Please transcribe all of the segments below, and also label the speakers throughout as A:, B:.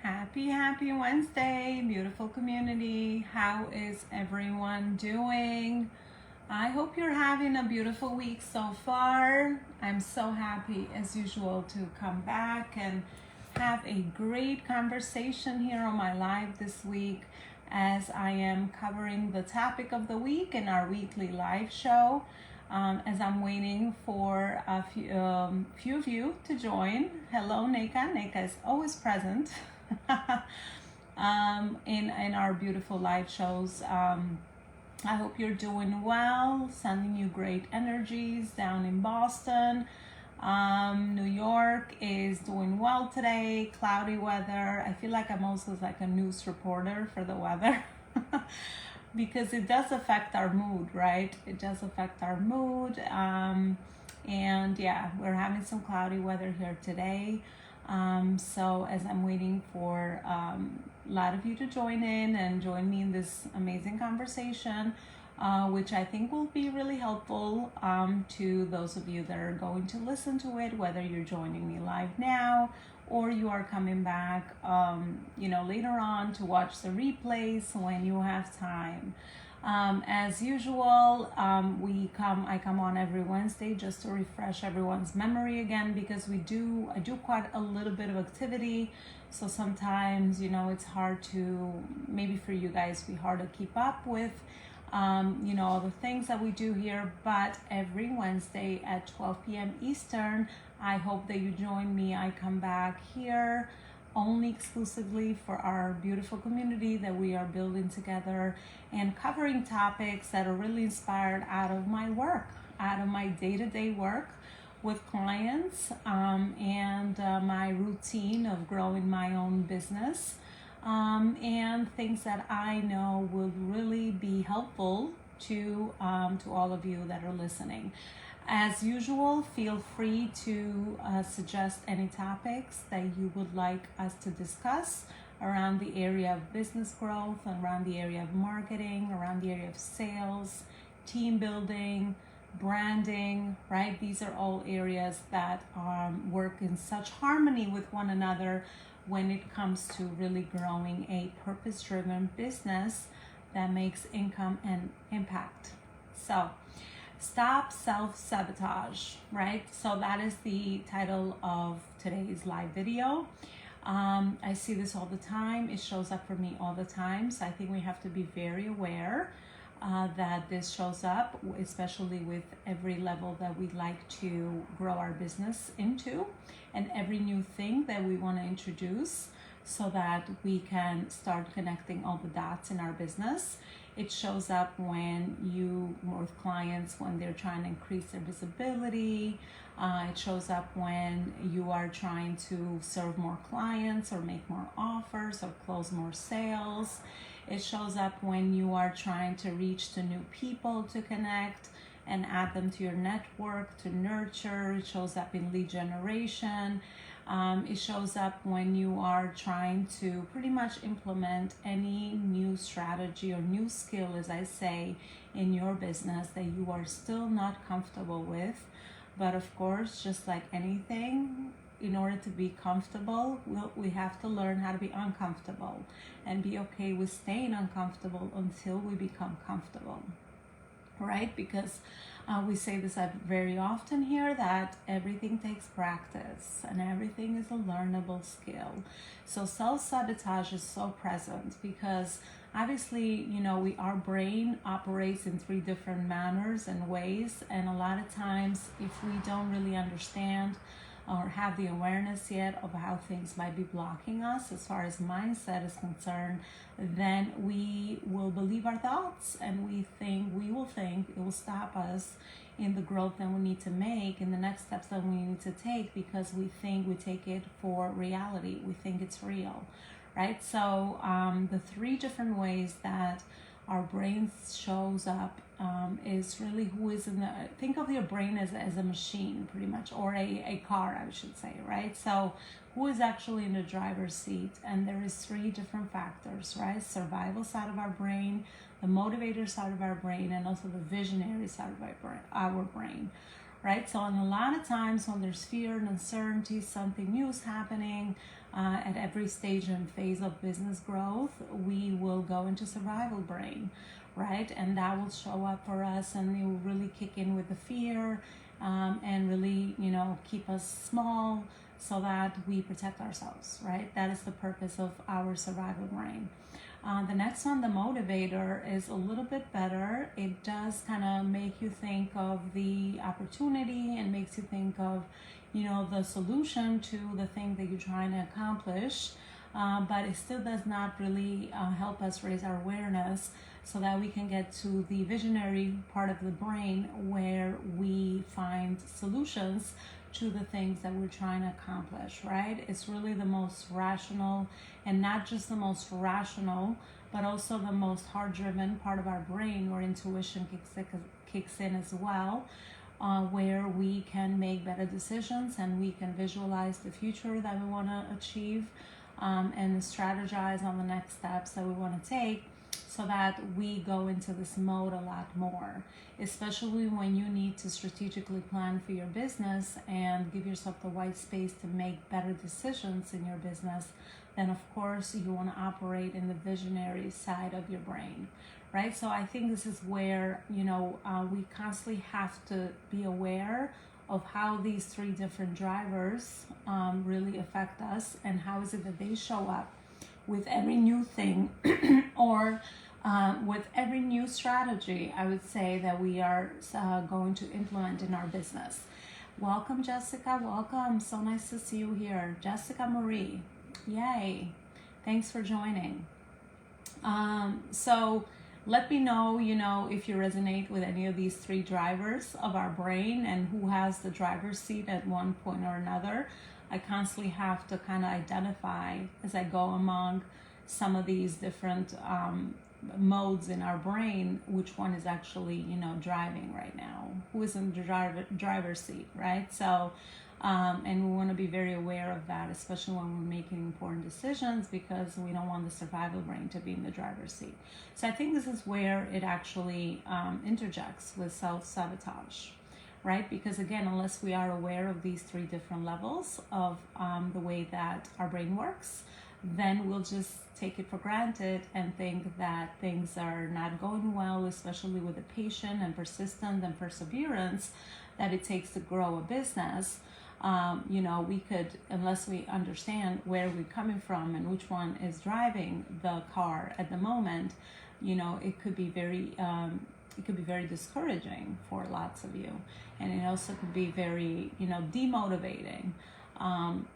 A: Happy Wednesday, beautiful community. How is everyone doing? I hope you're having a beautiful week so far. I'm so happy as usual to come back and have a great conversation here on my live this week as I am covering the topic of the week in our weekly live show. As I'm waiting for a few of you to join. Hello, Neka. Neka is always present in our beautiful live shows. I hope you're doing well. Sending you great energies down in Boston. New York is doing well today. Cloudy weather. I feel like I'm also like a news reporter for the weather. Because it does affect our mood, right? It does affect our mood. And yeah, we're having some cloudy weather here today. So as I'm waiting for a lot of you to join in and join me in this amazing conversation, which I think will be really helpful to those of you that are going to listen to it, whether you're joining me live now or you are coming back, later on to watch the replays when you have time. As usual, I come on every Wednesday just to refresh everyone's memory again, because I do quite a little bit of activity. So sometimes, it's hard to, maybe for you guys, be hard to keep up with, all the things that we do here. But every Wednesday at 12 p.m. Eastern, I hope that you join me. I come back here only exclusively for our beautiful community that we are building together and covering topics that are really inspired out of my work, out of my day-to-day work with clients, and my routine of growing my own business, and things that I know will really be helpful to all of you that are listening. As usual, feel free to suggest any topics that you would like us to discuss around the area of business growth, around the area of marketing, around the area of sales, team building, branding, right? These are all areas that work in such harmony with one another when it comes to really growing a purpose-driven business that makes income and impact. So, stop self-sabotage, right? So that is the title of today's live video. I see this all the time. It shows up for me all the time. So I think we have to be very aware that this shows up, especially with every level that we'd like to grow our business into, and every new thing that we want to introduce so that we can start connecting all the dots in our business. It shows up when you work with clients when they're trying to increase their visibility. It shows up when you are trying to serve more clients or make more offers or close more sales. It shows up when you are trying to reach to new people to connect and add them to your network to nurture. It shows up in lead generation. It shows up when you are trying to pretty much implement any new strategy or new skill, as I say, in your business that you are still not comfortable with. But of course, just like anything, in order to be comfortable, we have to learn how to be uncomfortable and be okay with staying uncomfortable until we become comfortable, right? Because we say this very often here, that everything takes practice and everything is a learnable skill. So self-sabotage is so present because obviously, our brain operates in 3 different manners and ways. And a lot of times, if we don't really understand or have the awareness yet of how things might be blocking us as far as mindset is concerned, then we will believe our thoughts and we will think it will stop us in the growth that we need to make, in the next steps that we need to take, because we think we take it for reality. We think it's real, right? So the 3 different ways that our brain shows up is really who is in the, think of your brain as a machine pretty much, or a car, I should say, right? So who is actually in the driver's seat? And there is 3 different factors, right? Survival side of our brain, the motivator side of our brain, and also the visionary side of our brain, right? So, and a lot of times when there's fear and uncertainty, something new is happening at every stage and phase of business growth, we will go into survival brain, right? And that will show up for us, and it will really kick in with the fear, and really, keep us small so that we protect ourselves, right? That is the purpose of our survival brain. The next one, the motivator, is a little bit better. It does kind of make you think of the opportunity and makes you think of, the solution to the thing that you're trying to accomplish. But it still does not really help us raise our awareness so that we can get to the visionary part of the brain where we find solutions to the things that we're trying to accomplish, right? It's really the most rational, and not just the most rational, but also the most heart-driven part of our brain, where intuition kicks in as well, where we can make better decisions and we can visualize the future that we want to achieve, and strategize on the next steps that we want to take, so that we go into this mode a lot more, especially when you need to strategically plan for your business and give yourself the white space to make better decisions in your business. Then of course you want to operate in the visionary side of your brain, right? So I think this is where, we constantly have to be aware of how these three different drivers really affect us, and how is it that they show up with every new thing or with every new strategy, I would say, that we are going to implement in our business. Welcome, Jessica. Welcome. So nice to see you here. Jessica Marie. Yay. Thanks for joining. So let me know, if you resonate with any of these three drivers of our brain, and who has the driver's seat at one point or another. I constantly have to kind of identify, as I go among some of these different modes in our brain, which one is actually, driving right now, who is in the driver's seat, right? So, and we want to be very aware of that, especially when we're making important decisions, because we don't want the survival brain to be in the driver's seat. So I think this is where it actually interjects with self-sabotage, right? Because again, unless we are aware of these three different levels of the way that our brain works, then we'll just take it for granted and think that things are not going well, especially with the patience and persistence and perseverance that it takes to grow a business. We could, unless we understand where we're coming from and which one is driving the car at the moment, it could be very discouraging for lots of you, and it also could be very demotivating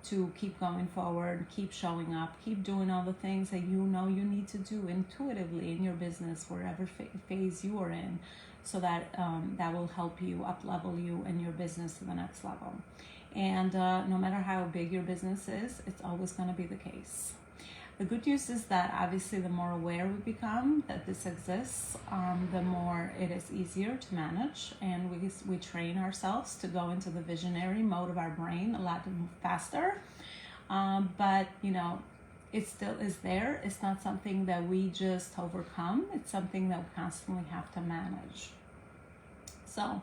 A: to keep going forward, keep showing up, keep doing all the things that you need to do intuitively in your business, wherever phase you are in, so that that will help you up level you and your business to the next level. And no matter how big your business is, it's always going to be the case. The good news is that obviously the more aware we become that this exists, the more it is easier to manage, and we train ourselves to go into the visionary mode of our brain a lot faster. But it still is there. It's not something that we just overcome. It's something that we constantly have to manage. So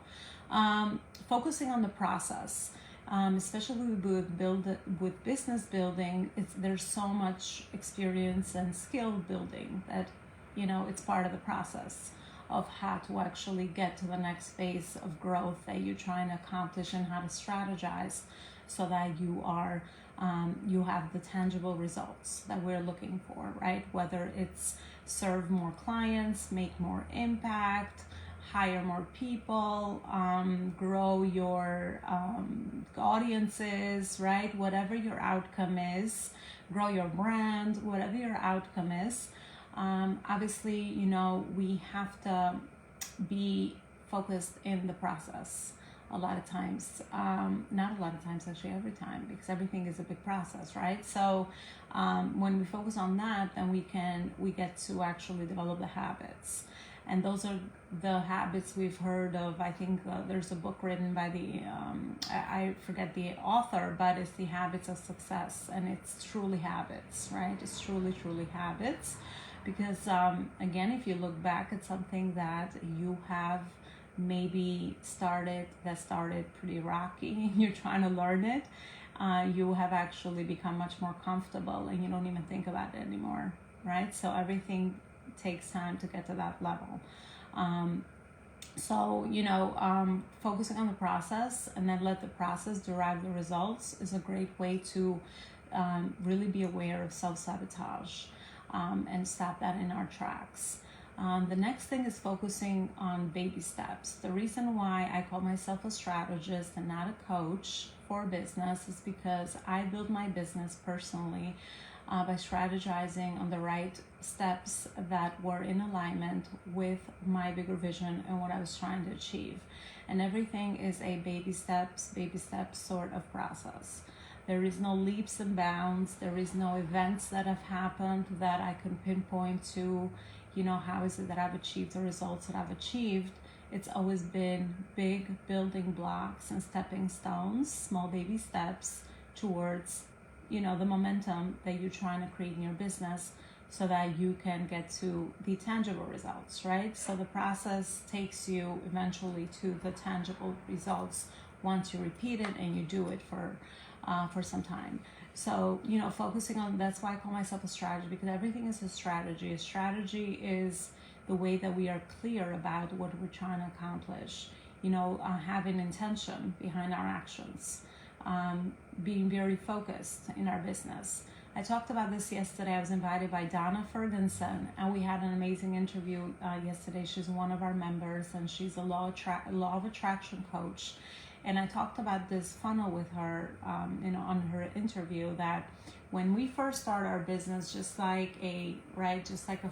A: focusing on the process. Especially with business building, there's so much experience and skill building that it's part of the process of how to actually get to the next phase of growth that you're trying to accomplish, and how to strategize so that you have the tangible results that we're looking for, right? Whether it's serve more clients, make more impact, hire more people, grow your audiences, right? Whatever your outcome is, grow your brand, whatever your outcome is. Obviously, we have to be focused in the process a lot of times. Not a lot of times, actually every time, because everything is a big process, right? So when we focus on that, then we get to actually develop the habits. And those are the habits we've heard of. I think there's a book written by I forget the author, but it's The Habits of Success. And it's truly habits, right? It's truly, truly habits. Because again, if you look back at something that you have maybe started pretty rocky, and you're trying to learn it, you have actually become much more comfortable and you don't even think about it anymore, right? So everything takes time to get to that level. Focusing on the process and then let the process derive the results is a great way to really be aware of self-sabotage and stop that in our tracks. The next thing is focusing on baby steps. The reason why I call myself a strategist and not a coach for business is because I build my business personally by strategizing on the right steps that were in alignment with my bigger vision and what I was trying to achieve. And everything is a baby steps sort of process. There is no leaps and bounds. There is no events that have happened that I can pinpoint to, how is it that I've achieved the results that I've achieved. It's always been big building blocks and stepping stones, small baby steps towards, the momentum that you're trying to create in your business so that you can get to the tangible results, right? So the process takes you eventually to the tangible results once you repeat it and you do it for some time. So, focusing on, that's why I call myself a strategist, because everything is a strategy. A strategy is the way that we are clear about what we're trying to accomplish, having intention behind our actions, being very focused in our business. I talked about this yesterday. I was invited by Donna Ferguson, and we had an amazing interview yesterday. She's one of our members, and she's a law of attraction coach. And I talked about this funnel with her, on her interview, that when we first start our business, just like a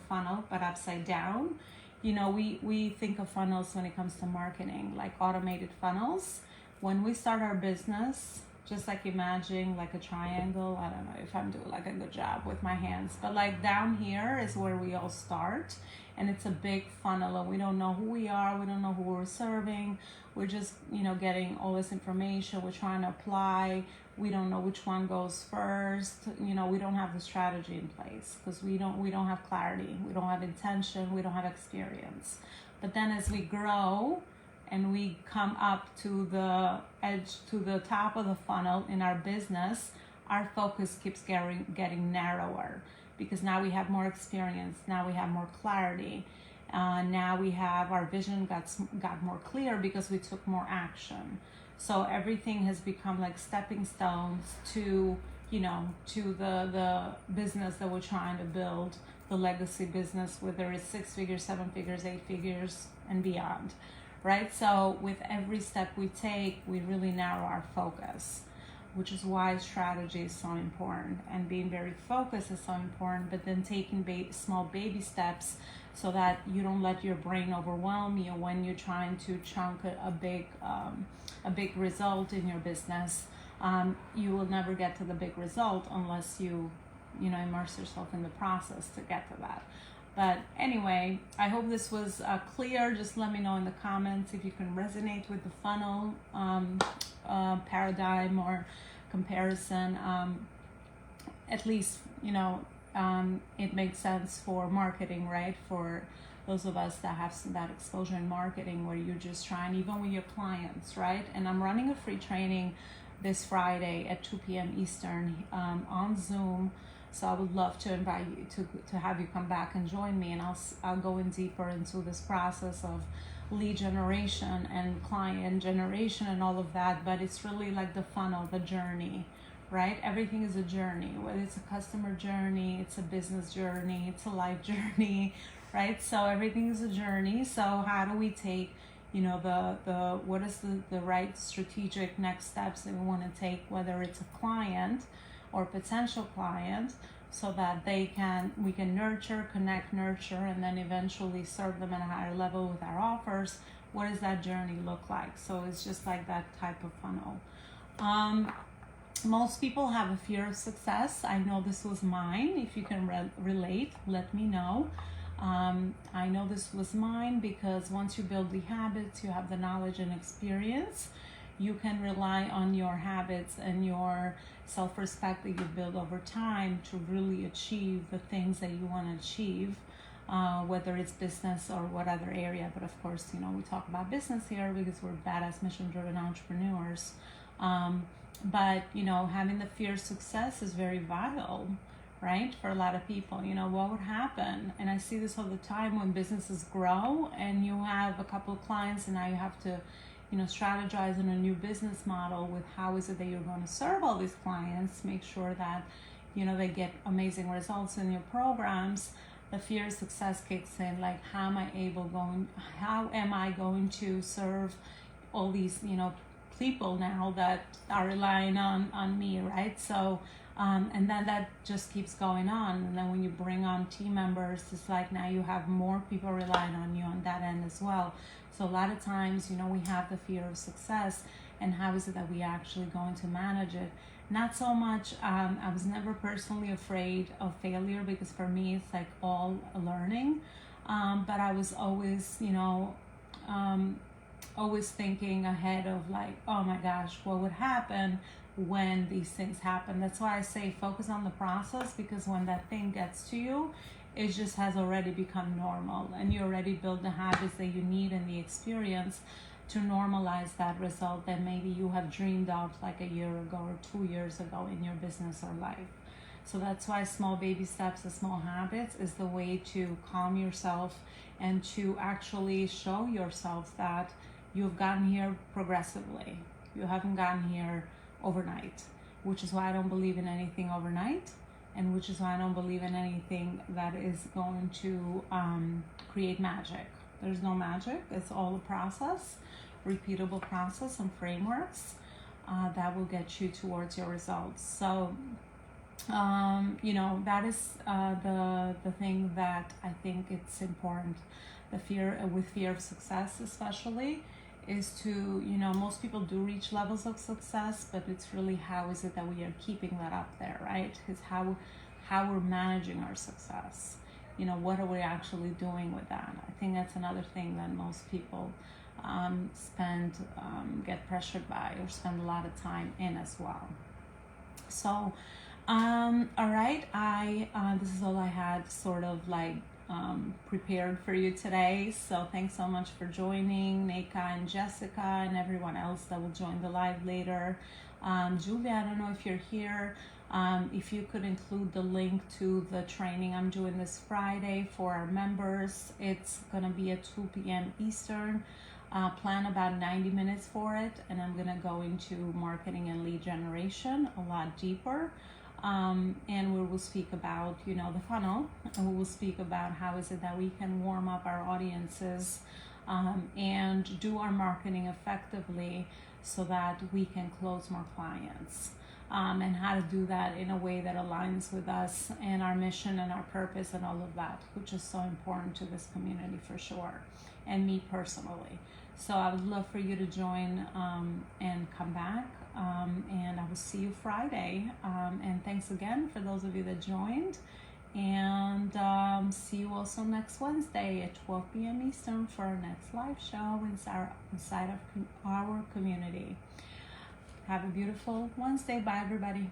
A: funnel, but upside down, we think of funnels when it comes to marketing, like automated funnels. When we start our business, just like imagine like a triangle. I don't know if I'm doing like a good job with my hands, but like down here is where we all start, and it's a big funnel, and we don't know who we are, we don't know who we're serving. We're just, getting all this information. We're trying to apply. We don't know which one goes first. We don't have the strategy in place because we don't have clarity. We don't have intention. We don't have experience. But then as we grow and we come up to the edge, to the top of the funnel in our business, our focus keeps getting narrower because now we have more experience. Now we have more clarity. Now we have our vision got more clear because we took more action. So everything has become like stepping stones to the business that we're trying to build, the legacy business, whether it's 6 figures, 7 figures, 8 figures, and beyond, right? So with every step we take, we really narrow our focus, which is why strategy is so important, and being very focused is so important. But then taking small baby steps so that you don't let your brain overwhelm you when you're trying to chunk a big result in your business. You will never get to the big result unless you immerse yourself in the process to get to that. But anyway, I hope this was clear. Just let me know in the comments if you can resonate with the funnel paradigm or comparison. At least, it makes sense for marketing, right? For those of us that have that exposure in marketing where you're just trying, even with your clients, right? And I'm running a free training this Friday at 2 p.m. Eastern on Zoom. So I would love to invite you to have you come back and join me, and I'll go in deeper into this process of lead generation and client generation and all of that. But it's really like the funnel, the journey, right? Everything is a journey, whether it's a customer journey, it's a business journey, it's a life journey, right? So everything is a journey. So how do we take, what is the right strategic next steps that we want to take, whether it's a client or potential client, so that we can nurture, and then eventually serve them at a higher level with our offers. What does that journey look like? So it's just like that type of funnel. Most people have a fear of success. I know this was mine. If you can relate, let me know. I know this was mine because once you build the habits, you have the knowledge and experience, you can rely on your habits and your self-respect that you build over time to really achieve the things that you want to achieve. whether it's business or what other area. But of course, we talk about business here because we're badass mission-driven entrepreneurs. But having the fear of success is very vital, right? For a lot of people, what would happen? And I see this all the time when businesses grow and you have a couple of clients and now you have to, strategize on a new business model with how is it that you're going to serve all these clients, make sure that, they get amazing results in your programs. The fear of success kicks in, like how am I going to serve all these, people now that are relying on me, right? So, and then that just keeps going on. And then when you bring on team members, it's like now you have more people relying on you on that end as well. So a lot of times, we have the fear of success, and how is it that we actually going to manage it? Not so much, I was never personally afraid of failure because for me it's like all learning. But I was always, always thinking ahead of like, oh my gosh, what would happen when these things happen? That's why I say focus on the process, because when that thing gets to you, it just has already become normal and you already build the habits that you need and the experience to normalize that result that maybe you have dreamed of like a year ago or 2 years ago in your business or life. So that's why small baby steps and small habits is the way to calm yourself and to actually show yourself that you've gotten here progressively. You haven't gotten here overnight, which is why I don't believe in anything overnight, and which is why I don't believe in anything that is going to create magic. There's no magic. It's all a process, repeatable process and frameworks that will get you towards your results. So, that is the thing that I think it's important. The fear of success, especially, is to, most people do reach levels of success, but it's really how is it that we are keeping that up there, right? It's how we're managing our success. What are we actually doing with that? I think that's another thing that most people get pressured by or spend a lot of time in as well. So, all right, this is all I had sort of like prepared for you today. So thanks so much for joining, Nika and Jessica and everyone else that will join the live later. Julia, I don't know if you're here. If you could include the link to the training I'm doing this Friday for our members. It's going to be at 2 p.m. Eastern. Plan about 90 minutes for it, and I'm going to go into marketing and lead generation a lot deeper. And we will speak about, the funnel, and we will speak about how is it that we can warm up our audiences and do our marketing effectively so that we can close more clients. And how to do that in a way that aligns with us and our mission and our purpose and all of that, which is so important to this community for sure, and me personally. So I would love for you to join and come back, and I will see you Friday. And thanks again for those of you that joined, and see you also next Wednesday at 12 p.m. Eastern for our next live show inside of our community. Have a beautiful Wednesday. Bye, everybody.